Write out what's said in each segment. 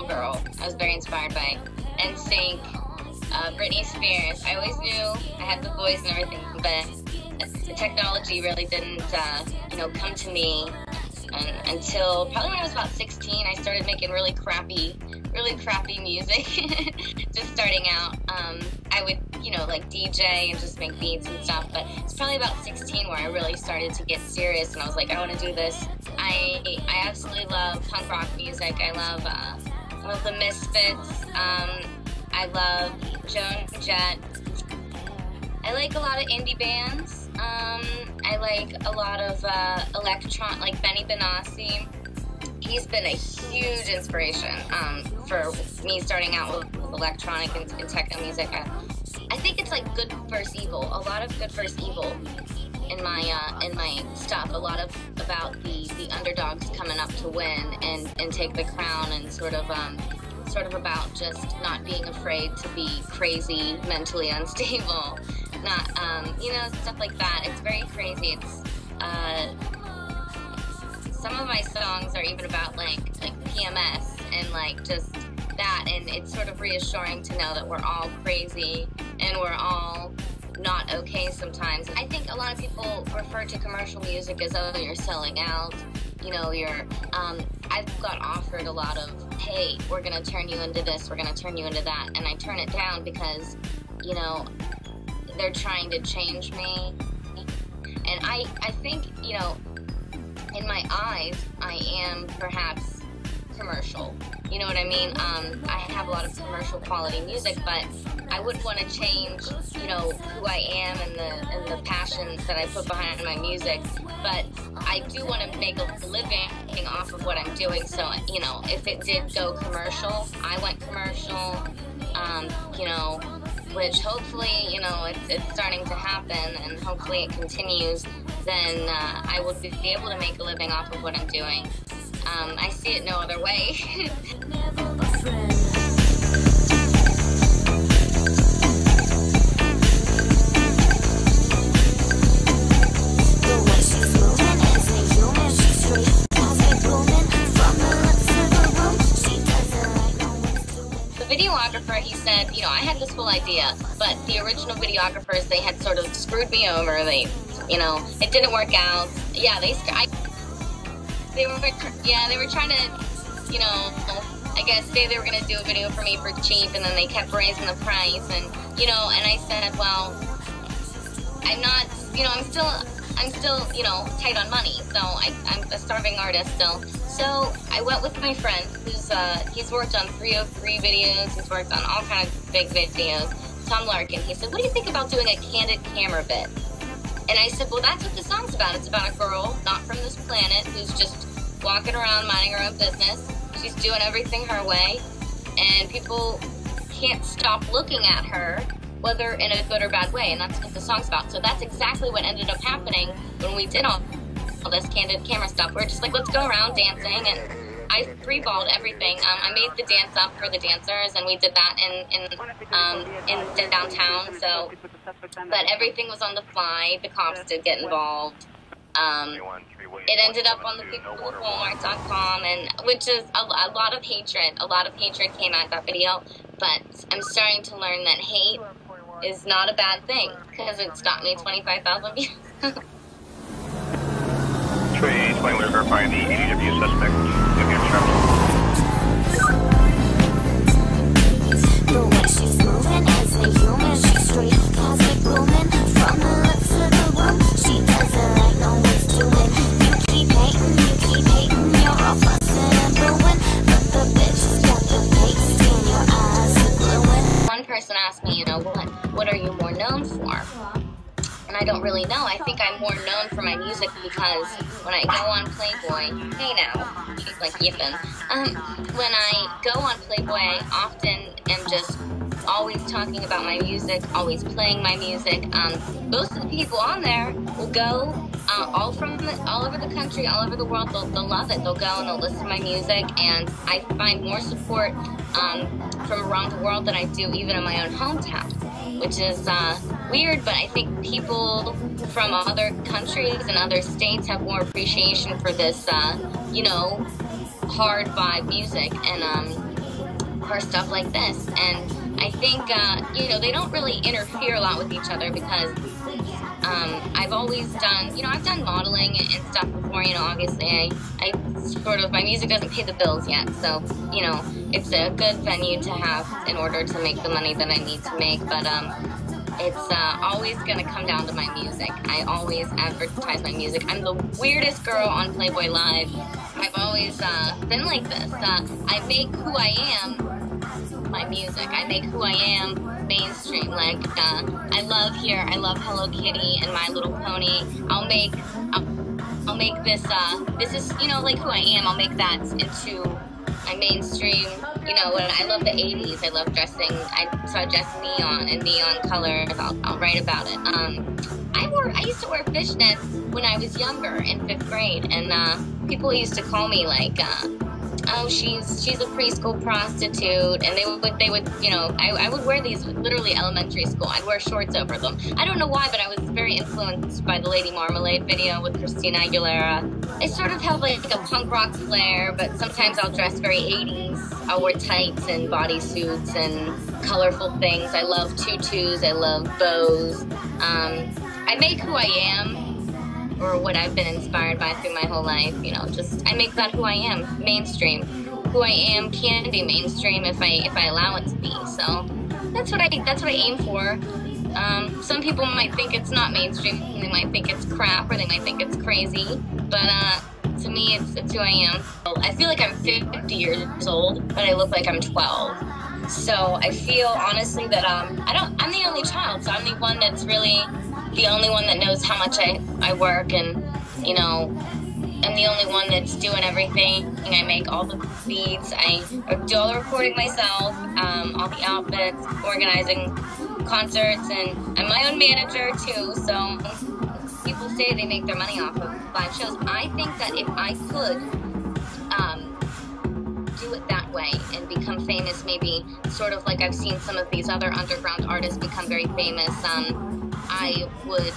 girl. I was very inspired by NSYNC, Britney Spears. I always knew I had the voice and everything, but the technology really didn't, come to me until probably when I was about 16. I started making really crappy music. Just starting out, I would, like DJ and just make beats and stuff. But it's probably about 16 where I really started to get serious, and I was like, I want to do this. I absolutely love punk rock music. I love the Misfits. I love Joan Jett. I like a lot of indie bands. I like a lot of like Benny Benassi. He's been a huge inspiration for me starting out with electronic and techno music. I think it's like good versus evil. A lot of good versus evil in my stuff. A lot of about the underdogs coming up to win and take the crown, and sort of about just not being afraid to be crazy, mentally unstable, not stuff like that. It's very crazy. It's some of my songs are even about like PMS and like just that, and it's sort of reassuring to know that we're all crazy and we're all not okay sometimes. I think a lot of people refer to commercial music as, oh, you're selling out, I've got offered a lot of, hey, we're gonna turn you into this, we're gonna turn you into that, and I turn it down because, they're trying to change me. And I think, in my eyes, I am perhaps commercial. You know what I mean? I have a lot of commercial quality music, but I wouldn't want to change, who I am and the passions that I put behind my music. But I do want to make a living off of what I'm doing. So, if it did go commercial, I went commercial, which hopefully, it's starting to happen, and hopefully it continues, then I will be able to make a living off of what I'm doing. I see it no other way. Videographer, he said, I had this whole idea, but the original videographers, they had sort of screwed me over. It didn't work out. Yeah, they were trying to, I guess say they were going to do a video for me for cheap, and then they kept raising the price, and, and I said, well, I'm not, I'm still, tight on money, so I'm a starving artist still. So I went with my friend, he's worked on 303 videos, he's worked on all kinds of big videos, Tom Larkin. He said, what do you think about doing a candid camera bit? And I said, well, that's what the song's about. It's about a girl not from this planet who's just walking around minding her own business. She's doing everything her way, and people can't stop looking at her, whether in a good or bad way, and that's what the song's about. So that's exactly what ended up happening when we did all this candid camera stuff. We're just like, let's go around dancing, and I freeballed everything. I made the dance up for the dancers, and we did that in downtown. So, but everything was on the fly. The cops did get involved. It ended up on the people of Walmart.com, and which is a lot of hatred. A lot of hatred came out of that video. But I'm starting to learn that hate is not a bad thing, because it's got me 25,000 views. Trade 20, we're verifying the ADW suspect. The way she's moving as a human, she's straight cosmic blooming. From the looks of the room, she doesn't like no one's doing. You keep hating, you're all fussing and booing, but the bitch got the paste in your eyes are gluing. One person asked me, what are you more known for? And I don't really know. I think I'm more known for my music because when I go on Playboy, hey now, she's like yipping. When I go on Playboy, I often am just always talking about my music, always playing my music. Most of the people on there will go all over the country, all over the world. They'll love it. They'll go and they'll listen to my music, and I find more support from around the world than I do even in my own hometown, which is weird, but I think people from other countries and other states have more appreciation for this, hard vibe music, and for stuff like this. And I think, you know, they don't really interfere a lot with each other because I've always done, you know, I've done modeling and stuff before, you know, obviously I sort of, my music doesn't pay the bills yet, so, you know, it's a good venue to have in order to make the money that I need to make, but it's always going to come down to my music. I always advertise my music. I'm the weirdest girl on Playboy Live. I've always been like this. I make who I am my music. I make who I am mainstream. Like, I love Hello Kitty and My Little Pony. I'll make this, this is, you know, like who I am. I'll make that into my mainstream, you know, when I love the 80s. I love dressing. So I dress neon and neon colors. I'll write about it. I used to wear fishnets when I was younger in 5th grade, and people used to call me like, oh, she's a preschool prostitute, and they would, you know, I would wear these literally elementary school. I'd wear shorts over them. I don't know why, but I was very influenced by the Lady Marmalade video with Christina Aguilera. I sort of have like a punk rock flair, but sometimes I'll dress very 80s. I'll wear tights and bodysuits and colorful things. I love tutus. I love bows. I make who I am, or what I've been inspired by through my whole life, you know, just, I make that who I am, mainstream. Who I am can be mainstream if I allow it to be, so that's what I aim for. Some people might think it's not mainstream, they might think it's crap, or they might think it's crazy, but to me, it's who I am. I feel like I'm 50 years old, but I look like I'm 12. So I feel, honestly, that I'm the only child, so I'm the one that's really the only one that knows how much I work, and, you know, I'm the only one that's doing everything. I make all the beats, I do all the recording myself, all the outfits, organizing concerts, and I'm my own manager too, so people say they make their money off of live shows. I think that if I could do it that way and become famous, maybe sort of like I've seen some of these other underground artists become very famous, I would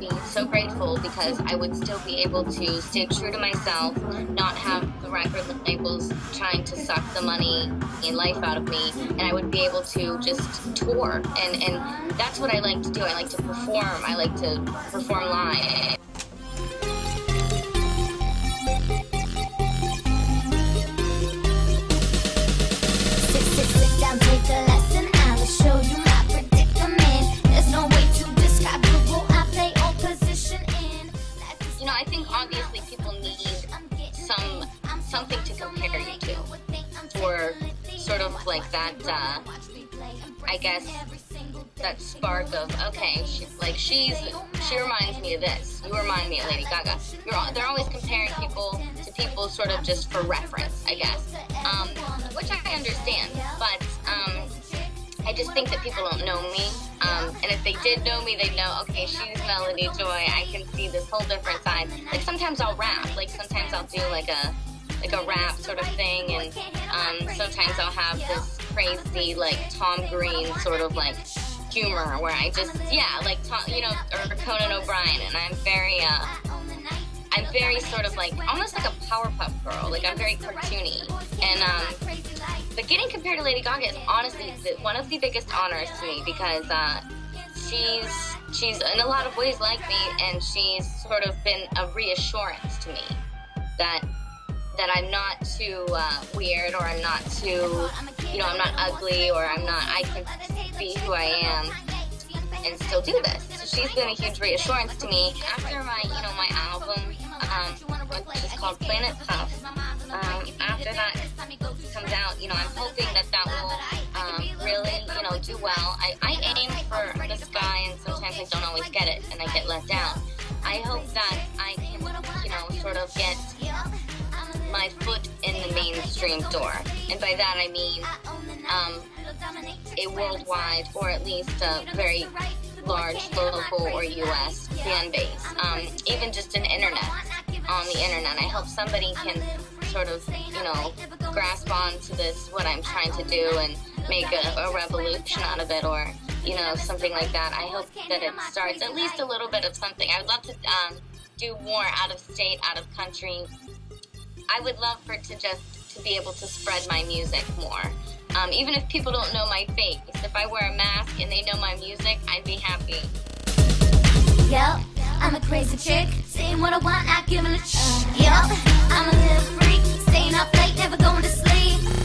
be so grateful, because I would still be able to stay true to myself, not have the record labels trying to suck the money and life out of me, and I would be able to just tour, and that's what I like to do. I like to perform. I like to perform live. Sit down, take a lesson. I will show you my predicament. There's no way to describe the role I play or position in. You know, I think obviously people need something to compare you to, or sort of like that, I guess, that spark of, okay, she reminds me of this. You remind me of Lady Gaga. They're always comparing people to people sort of just for reference, I guess, which I understand, but I just think that people don't know me, and if they did know me, they'd know, okay, she's Melody Joy, I can see this whole different side. Like, sometimes I'll rap, like, sometimes I'll do like a rap sort of thing, and sometimes I'll have this crazy, like, Tom Green sort of, like, humor, where I just, yeah, like, you know, or Conan O'Brien, and I'm very sort of like, almost like a Powerpuff Girl, like, I'm very cartoony, and, but getting compared to Lady Gaga is honestly one of the biggest honors to me, because, she's in a lot of ways like me, and she's sort of been a reassurance to me that I'm not too weird, or I'm not too, you know, I'm not ugly, or I can be who I am and still do this. So she's been a huge reassurance to me. After my album, which is called Planet Puff, after that comes out, you know, I'm hoping that will really, you know, do well. I aim for the sky, and sometimes I don't always get it, and I get let down. I hope that I can, you know, sort of get my foot in the mainstream door, and by that I mean a worldwide, or at least a very large local or U.S. fan base, even just on the internet. I hope somebody can sort of, you know, grasp on to this, what I'm trying to do, and make a revolution out of it, or, you know, something like that. I hope that it starts at least a little bit of something. I would love to do more out of state, out of country. I would love for it to just to be able to spread my music more. Even if people don't know my face, if I wear a mask and they know my music, I'd be happy. Yup, I'm a crazy chick, saying what I want, not giving a Yup, I'm a little freak, staying up late, never going to sleep.